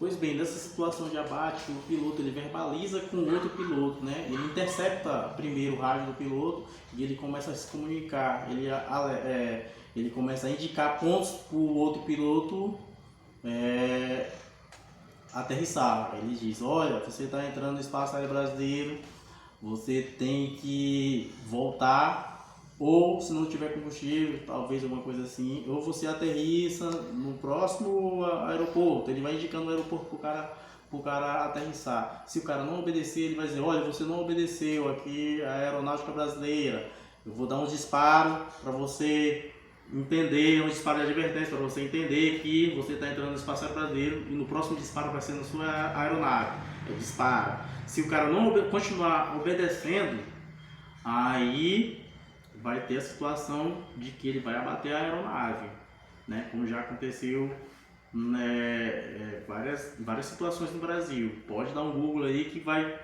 Pois bem, nessa situação de abate, o piloto ele verbaliza com o outro piloto, né? Ele intercepta primeiro o rádio do piloto e ele começa a se comunicar. Ele começa a indicar pontos para o outro piloto aterrissar. Ele diz: olha, você está entrando no espaço aéreo brasileiro, você tem que voltar, ou se não tiver combustível, talvez alguma coisa assim, ou você aterrissa no próximo aeroporto. Ele vai indicando o aeroporto pro cara aterrissar. Se o cara não obedecer, ele vai dizer: olha, você não obedeceu aqui a aeronáutica brasileira, eu vou dar um disparo para você entender, um disparo de advertência para você entender que você está entrando no espaço aéreo brasileiro e no próximo disparo vai ser na sua aeronave. Ele dispara. Se o cara não continuar obedecendo, aí vai ter a situação de que ele vai abater a aeronave, né? Como já aconteceu, né, várias situações no Brasil. Pode dar um Google aí que vai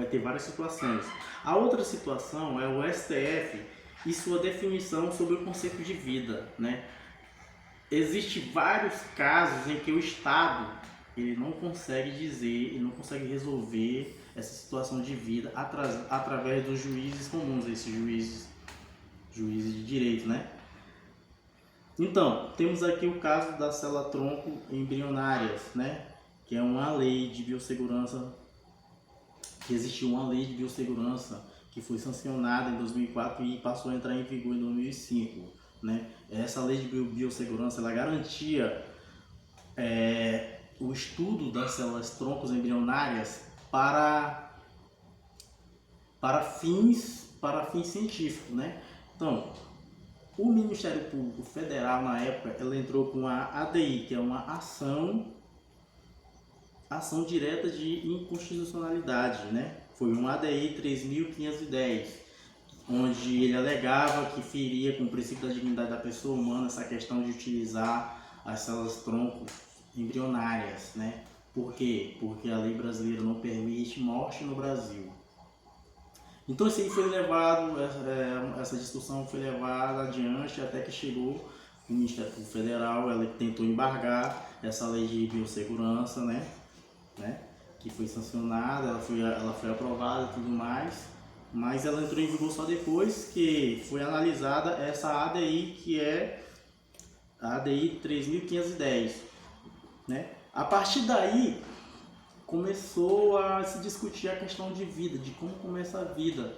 ter várias situações. A outra situação é o STF e sua definição sobre o conceito de vida, né? Existem vários casos em que o Estado ele não consegue dizer, ele não consegue resolver essa situação de vida através dos juízes comuns, esses juízes de direito, né? Então, temos aqui o caso das células-tronco embrionárias, né? Que é uma lei de biossegurança, que existiu uma lei de biossegurança que foi sancionada em 2004 e passou a entrar em vigor em 2005, né? Essa lei de biossegurança, ela garantia o estudo das células-troncos embrionárias para fins científicos, né? Então, o Ministério Público Federal, na época, ela entrou com a ADI, que é uma ação direta de inconstitucionalidade, né? Foi um ADI 3.510, onde ele alegava que feria com o princípio da dignidade da pessoa humana essa questão de utilizar as células-tronco embrionárias, né? Por quê? Porque a lei brasileira não permite morte no Brasil. Então isso aí foi levado, essa discussão foi levada adiante até que chegou o Ministério Público Federal. Ela tentou embargar essa lei de biossegurança, né? Que foi sancionada, ela foi aprovada e tudo mais, mas ela entrou em vigor só depois que foi analisada essa ADI, que é a ADI 3.510, né? A partir daí começou a se discutir a questão de vida, de como começa a vida,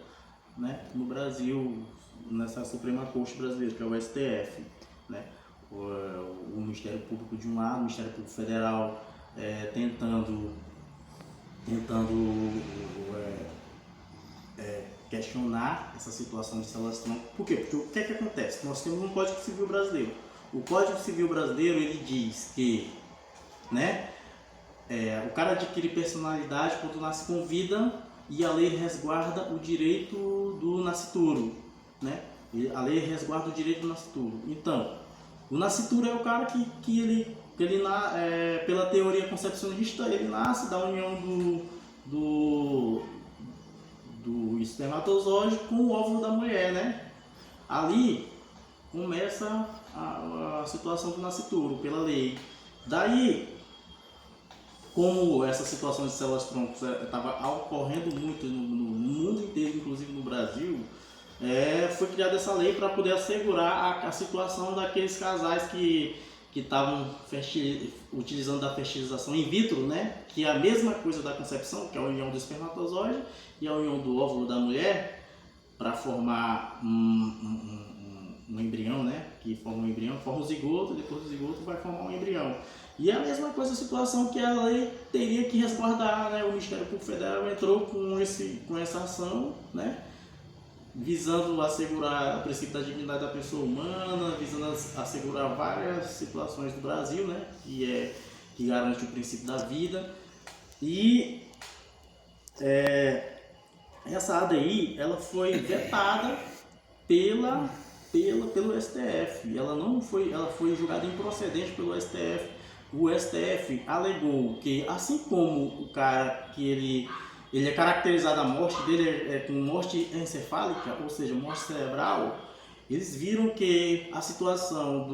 né, no Brasil, nessa Suprema Corte brasileira, que é o STF, né? O Ministério Público de um lado, o Ministério Público Federal tentando questionar essa situação de células-tronco. Por quê? Porque o que é que acontece? Nós temos um Código Civil brasileiro. O Código Civil brasileiro, ele diz que, né, o cara adquire personalidade quando nasce com vida e a lei resguarda o direito do nascituro, né? A lei resguarda o direito do nascituro. Então, o nascituro é o cara que ele pela teoria concepcionista, ele nasce da união do espermatozoide com o óvulo da mulher, né? Ali começa a situação do nascituro, pela lei. Daí, como essa situação de células-troncos estava ocorrendo muito no mundo inteiro, inclusive no Brasil, foi criada essa lei para poder assegurar a situação daqueles casais que estavam utilizando da fertilização in vitro, né? Que é a mesma coisa da concepção, que é a união do espermatozoide e a união do óvulo da mulher, para formar um embrião, né? Que forma um embrião, forma um zigoto, depois do zigoto vai formar um embrião. E é a mesma coisa a situação que a lei teria que resguardar, né? O Ministério Público Federal entrou com essa ação, né? Visando assegurar o princípio da dignidade da pessoa humana, visando assegurar várias situações do Brasil, né? Que garante o princípio da vida. E essa ADI, ela foi vetada pelo STF. Ela foi julgada improcedente pelo STF. O STF alegou que, assim como o cara que ele é caracterizado, a morte dele com morte encefálica, ou seja, morte cerebral, eles viram que a situação